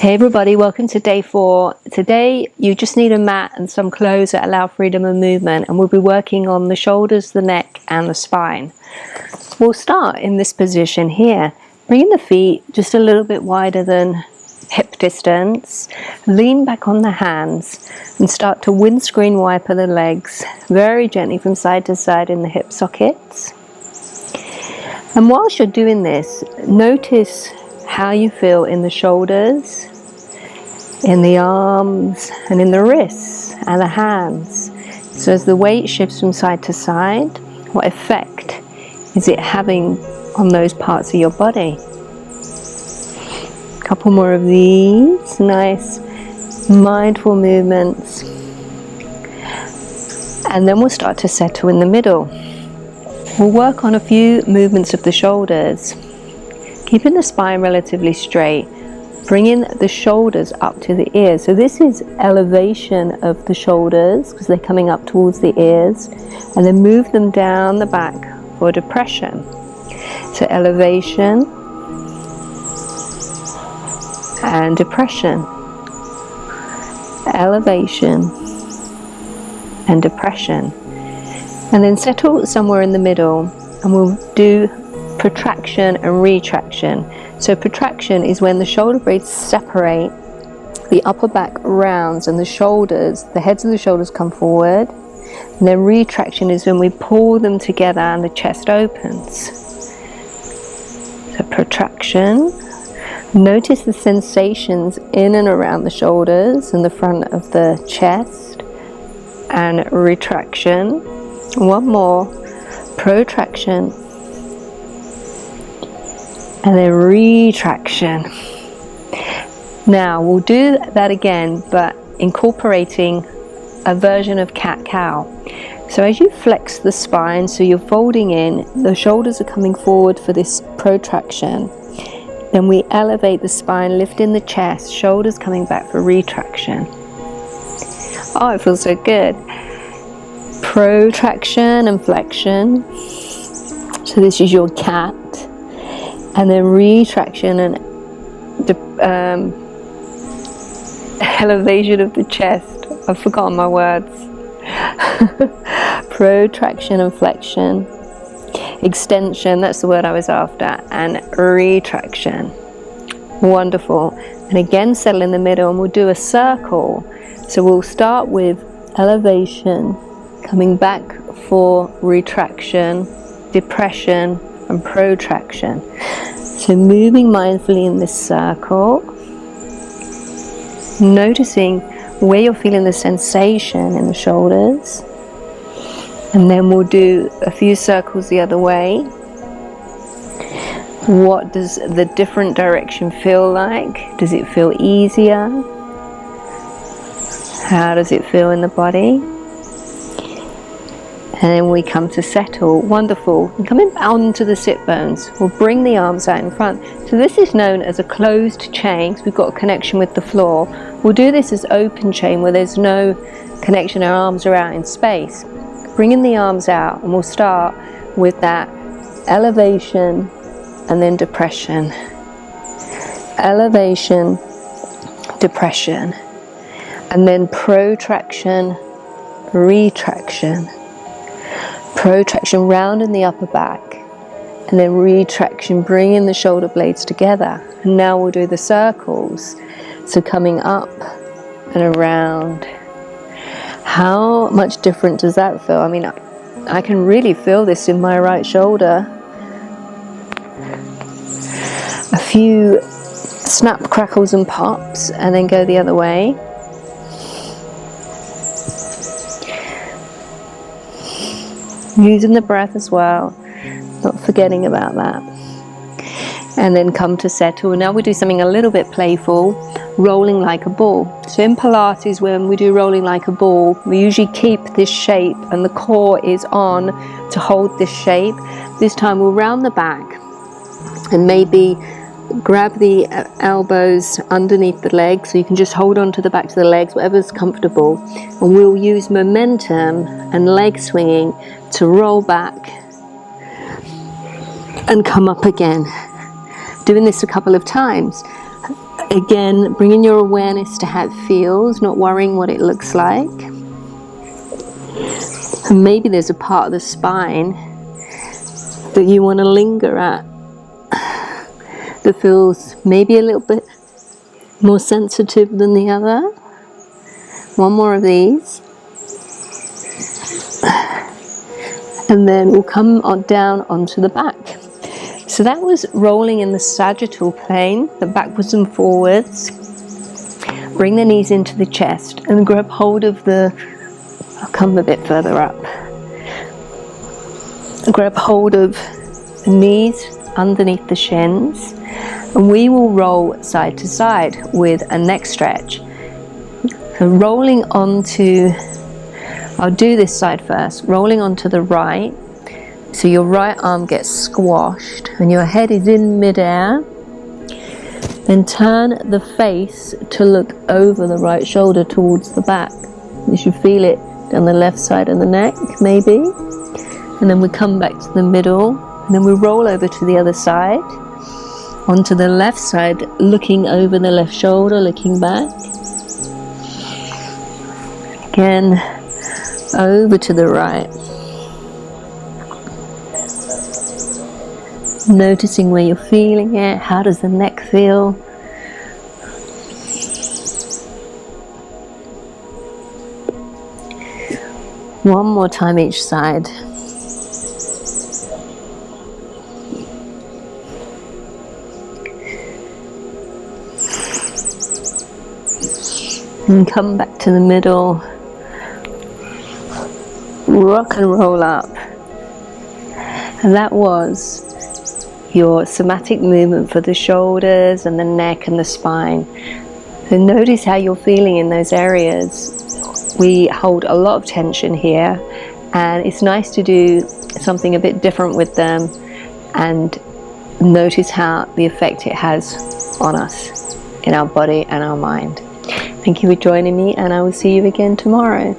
Hey everybody, welcome to day 4. Today you just need a mat and some clothes that allow freedom of movement, and we'll be working on the shoulders, the neck and the spine. We'll start in this position here, bringing the feet just a little bit wider than hip distance. Lean back on the hands and start to windscreen wiper the legs very gently from side to side in the hip sockets. And whilst you're doing this, notice how you feel in the shoulders, in the arms and in the wrists and the hands. So as the weight shifts from side to side, what effect is it having on those parts of your body? A couple more of these nice mindful movements, and then we'll start to settle in the middle. We'll work on a few movements of the shoulders, keeping the spine relatively straight, bringing the shoulders up to the ears. So this is elevation of the shoulders because they're coming up towards the ears, and then move them down the back for depression. So elevation and depression, elevation and depression, and then settle somewhere in the middle, and we'll do protraction and retraction. So protraction is when the shoulder blades separate, the upper back rounds and the shoulders, the heads of the shoulders come forward. And then retraction is when we pull them together and the chest opens. So protraction. Notice the sensations in and around the shoulders and the front of the chest. And retraction. One more. Protraction. And then retraction. Now we'll do that again, but incorporating a version of cat-cow. So as you flex the spine, so you're folding in, the shoulders are coming forward for this protraction. Then we elevate the spine, lifting the chest, shoulders coming back for retraction. Oh, it feels so good. Protraction and flexion. So this is your cat. And then retraction and elevation of the chest. I've forgotten my words. Protraction and flexion. Extension, that's the word I was after. And retraction. Wonderful. And again, settle in the middle, and we'll do a circle. So we'll start with elevation, coming back for retraction, depression, and protraction. So moving mindfully in this circle, noticing where you're feeling the sensation in the shoulders, and then we'll do a few circles the other way. What does the different direction feel like? Does it feel easier? How does it feel in the body? And then we come to settle. Wonderful. And coming onto the sit bones, we'll bring the arms out in front. So this is known as a closed chain, because we've got a connection with the floor. We'll do this as open chain, where there's no connection, our arms are out in space. Bringing the arms out, and we'll start with that elevation and then depression. Elevation, depression, and then protraction, retraction. Protraction, round in the upper back, and then retraction, bringing the shoulder blades together. And now we'll do the circles. So coming up and around. How much different does that feel? I mean, I can really feel this in my right shoulder. A few snap, crackles and pops, and then go the other way. Using the breath as well, not forgetting about that. And then come to settle. And now we do something a little bit playful, rolling like a ball. So in Pilates, when we do rolling like a ball, we usually keep this shape and the core is on to hold this shape. This time we'll round the back and maybe grab the elbows underneath the legs, so you can just hold on to the backs of the legs, whatever's comfortable. And we'll use momentum and leg swinging to roll back and come up again. Doing this a couple of times. Again, bringing your awareness to how it feels, not worrying what it looks like. And maybe there's a part of the spine that you want to linger at, that feels maybe a little bit more sensitive than the other. One more of these. And then we'll come on down onto the back. So that was rolling in the sagittal plane, the backwards and forwards. Bring the knees into the chest and grab hold of the, I'll come a bit further up. Grab hold of the knees underneath the shins, and we will roll side to side with a neck stretch. So rolling onto, I'll do this side first, rolling onto the right. So your right arm gets squashed and your head is in midair. Then turn the face to look over the right shoulder towards the back. You should feel it down the left side of the neck, maybe. And then we come back to the middle, and then we roll over to the other side. Onto the left side, looking over the left shoulder, looking back. Again, over to the right. Noticing where you're feeling it. How does the neck feel? One more time each side. And come back to the middle. Rock and roll up. And that was your somatic movement for the shoulders and the neck and the spine. So notice how you're feeling in those areas. We hold a lot of tension here, and it's nice to do something a bit different with them and notice how the effect it has on us, in our body and our mind. Thank you for joining me, and I will see you again tomorrow.